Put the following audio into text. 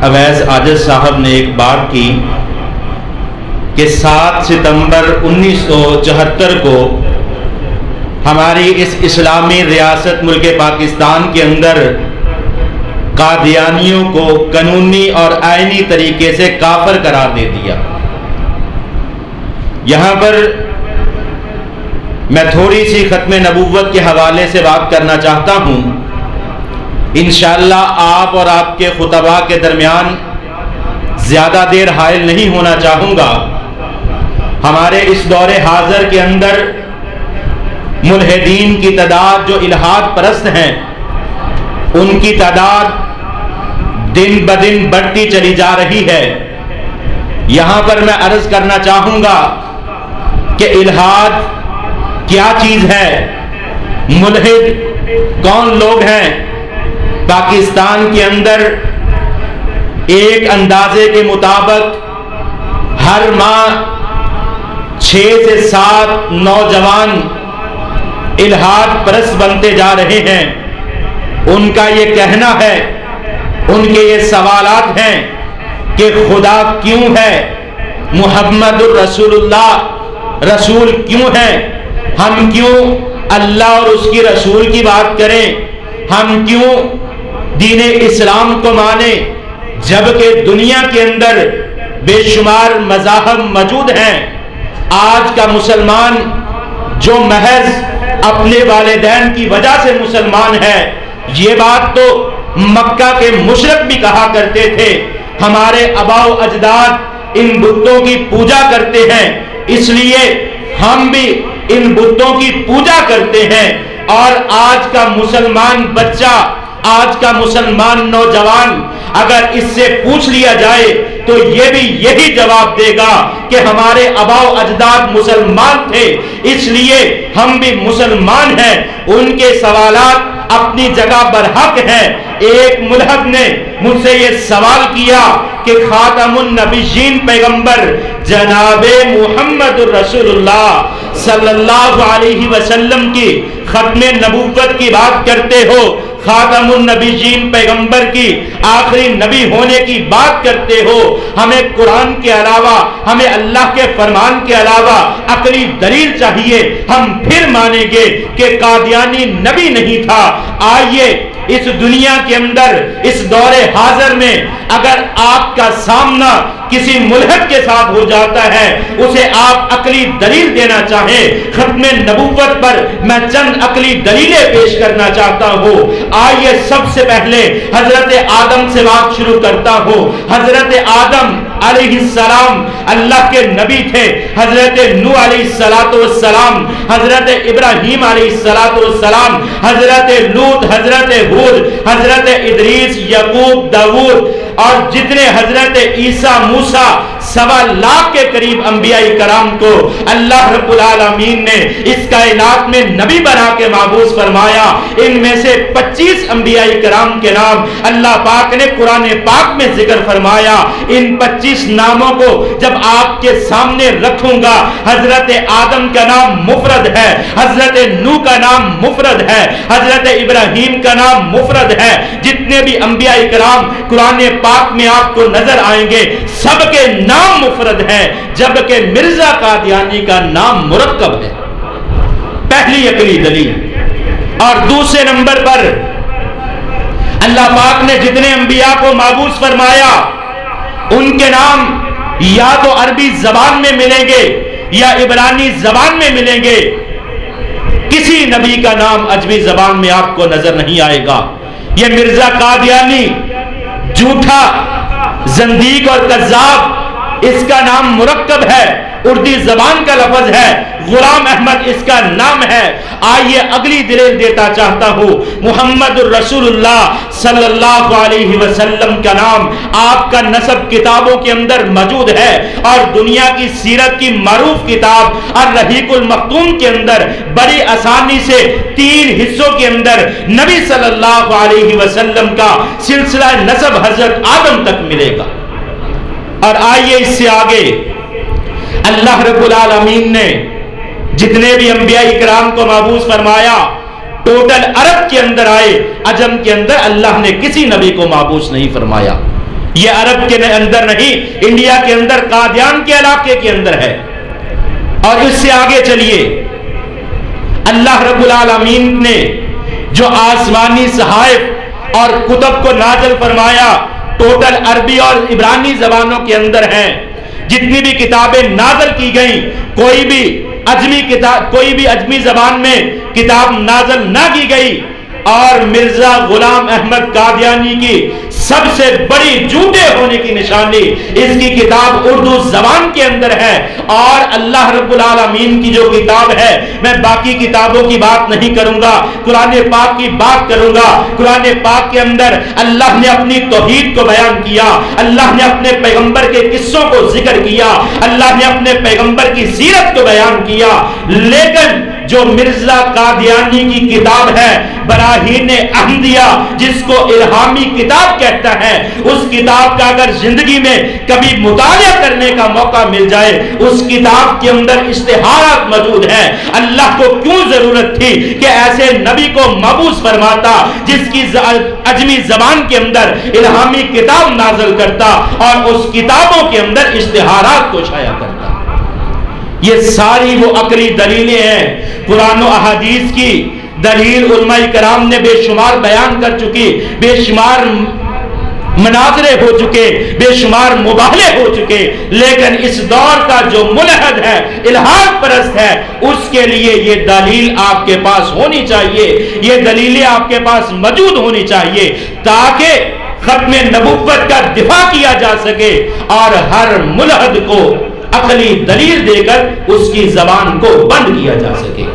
اویس عاجز صاحب نے ایک بات کی کہ 7 ستمبر 1974 کو ہماری اس اسلامی ریاست ملک پاکستان کے اندر قادیانیوں کو قانونی اور آئینی طریقے سے کافر قرار دے دیا۔ یہاں پر میں تھوڑی سی ختم نبوت کے حوالے سے بات کرنا چاہتا ہوں۔ انشاءاللہ آپ اور آپ کے خطباء کے درمیان زیادہ دیر حائل نہیں ہونا چاہوں گا۔ ہمارے اس دور حاضر کے اندر ملحدین کی تعداد جو الحاد پرست ہیں ان کی تعداد دن بدن بڑھتی چلی جا رہی ہے۔ یہاں پر میں عرض کرنا چاہوں گا کہ الحاد کیا چیز ہے، ملحد کون لوگ ہیں۔ پاکستان کے اندر ایک اندازے کے مطابق ہر ماہ 6 سے 7 نوجوان الحاد پرست بنتے جا رہے ہیں۔ ان کا یہ کہنا ہے، ان کے یہ سوالات ہیں کہ خدا کیوں ہے، محمد الرسول اللہ رسول کیوں ہے، ہم کیوں اللہ اور اس کی رسول کی بات کریں، ہم کیوں دین اسلام کو مانیں، جبکہ دنیا کے اندر بے شمار مذاہب موجود ہیں۔ آج کا مسلمان جو محض اپنے والدین کی وجہ سے مسلمان ہے، یہ بات تو مکہ کے مشرک بھی کہا کرتے تھے۔ ہمارے آباء و اجداد ان بتوں کی پوجا کرتے ہیں، اس لیے ہم بھی ان بتوں کی پوجا کرتے ہیں۔ اور آج کا مسلمان بچہ، آج کا مسلمان نوجوان اگر اس سے پوچھ لیا جائے تو یہ بھی یہی جواب دے گا کہ ہمارے آباء و اجداد مسلمان تھے، اس لیے ہم بھی مسلمان ہیں۔ ان کے سوالات اپنی جگہ برحق ہیں۔ ایک ملحد نے مجھ سے یہ سوال کیا کہ خاتم النبیین پیغمبر جناب محمد الرسول اللہ صلی اللہ علیہ وسلم کی ختم نبوت کی بات کرتے ہو، خاتم النبیین پیغمبر کی آخری نبی ہونے کی بات کرتے ہو، ہمیں قرآن کے علاوہ، ہمیں اللہ کے فرمان کے علاوہ عقلی دلیل چاہیے، ہم پھر مانیں گے کہ قادیانی نبی نہیں تھا۔ آئیے اس دنیا کے اندر اس دور حاضر میں اگر آپ کا سامنا کسی ملحد کے ساتھ ہو جاتا ہے، اسے آپ عقلی دلیل دینا چاہیں، ختم نبوت پر میں چند عقلی دلیلیں پیش کرنا چاہتا ہوں۔ آئیے سب سے پہلے حضرت آدم سے بات شروع کرتا ہوں۔ حضرت آدم علیہ السلام اللہ کے نبی تھے، حضرت نوح علیہ السلام، حضرت ابراہیم علیہ السلام، حضرت لوط، حضرت ہود، حضرت ادریس، یعقوب، داؤد اور جتنے حضرت عیسیٰ، موسیٰ، 1.25 لاکھ کے قریب انبیاء کرام کو اللہ رب العالمین نے اس کائنات میں نبی بنا کے مبعوث فرمایا۔ ان میں سے 25 انبیاء کرام کے نام اللہ پاک نے قرآن پاک میں ذکر فرمایا۔ ان 25 ناموں کو جب آپ کے سامنے رکھوں گا، حضرت آدم کا نام مفرد ہے، حضرت نوح کا نام مفرد ہے، حضرت ابراہیم کا نام مفرد ہے۔ جتنے بھی انبیاء کرام قرآن پاک میں آپ کو نظر آئیں گے سب کے نام مفرد ہیں، جبکہ مرزا قادیانی کا نام مرکب ہے۔ پہلی عقلی دلیل۔ اور دوسرے نمبر پر اللہ پاک نے جتنے انبیاء کو مبعوث فرمایا ان کے نام یا تو عربی زبان میں ملیں گے یا عبرانی زبان میں ملیں گے، کسی نبی کا نام عجمی زبان میں آپ کو نظر نہیں آئے گا۔ یہ مرزا قادیانی جھوٹا، زندیق اور کذاب، اس کا نام مرکب ہے، اردو زبان کا لفظ ہے، غلام احمد اس کا نام ہے۔ آئیے اگلی دلیل دیتا چاہتا ہوں۔ محمد الرسول اللہ صلی اللہ علیہ وسلم کا نام آپ کا نسب کتابوں کے اندر موجود ہے، اور دنیا کی سیرت کی معروف کتاب الرحیق المختوم کے اندر بڑی آسانی سے 3 حصوں کے اندر نبی صلی اللہ علیہ وسلم کا سلسلہ نسب حضرت آدم تک ملے گا۔ اور آئیے اس سے آگے اللہ رب العالمین نے جتنے بھی انبیاء کرام کو مبعوث فرمایا ٹوٹل عرب کے اندر آئے، عجم کے اندر اللہ نے کسی نبی کو مبعوث نہیں فرمایا۔ یہ عرب کے اندر نہیں، انڈیا کے اندر قادیان کے علاقے کے اندر ہے۔ اور اس سے آگے چلیے، اللہ رب العالمین نے جو آسمانی صحائف اور کتب کو نازل فرمایا، ٹوٹل عربی اور عبرانی زبانوں کے اندر ہیں۔ جتنی بھی کتابیں نازل کی گئیں، کوئی بھی عجمی زبان میں کتاب نازل نہ کی گئی۔ اور مرزا غلام احمد قادیانی کی سب سے بڑی جھوٹے ہونے کی نشانی، اس کی کتاب اردو زبان کے اندر ہے۔ اور اللہ رب العالمین کی جو کتاب ہے، میں باقی کتابوں کی بات نہیں کروں گا، قرآن پاک کی بات کروں گا۔ قرآن پاک کے اندر اللہ نے اپنی توحید کو بیان کیا، اللہ نے اپنے پیغمبر کے قصوں کو ذکر کیا، اللہ نے اپنے پیغمبر کی سیرت کو بیان کیا۔ لیکن جو مرزا قادیانی کی کتاب ہے براہین احمدیہ، جس کو الہامی کتاب کہتا ہے، اس کتاب کا اگر زندگی میں کبھی مطالعہ کرنے کا موقع مل جائے، اس کتاب کے اندر اشتہارات موجود ہیں۔ اللہ کو کیوں ضرورت تھی کہ ایسے نبی کو مبعوث فرماتا جس کی عجمی زبان کے اندر الہامی کتاب نازل کرتا اور اس کتابوں کے اندر اشتہارات کو شائع کرتا۔ یہ ساری وہ عقلی دلیلیں ہیں۔ قرآن و احادیث کی دلیل علماء کرام نے بے شمار بیان کر چکی، بے شمار مناظرے ہو چکے، بے شمار مباہلے ہو چکے، لیکن اس دور کا جو ملحد ہے، الہاد پرست ہے، اس کے لیے یہ دلیل آپ کے پاس ہونی چاہیے، یہ دلیلیں آپ کے پاس موجود ہونی چاہیے، تاکہ ختم نبوت کا دفاع کیا جا سکے اور ہر ملحد کو عقلی دلیل دے کر اس کی زبان کو بند کیا جا سکے۔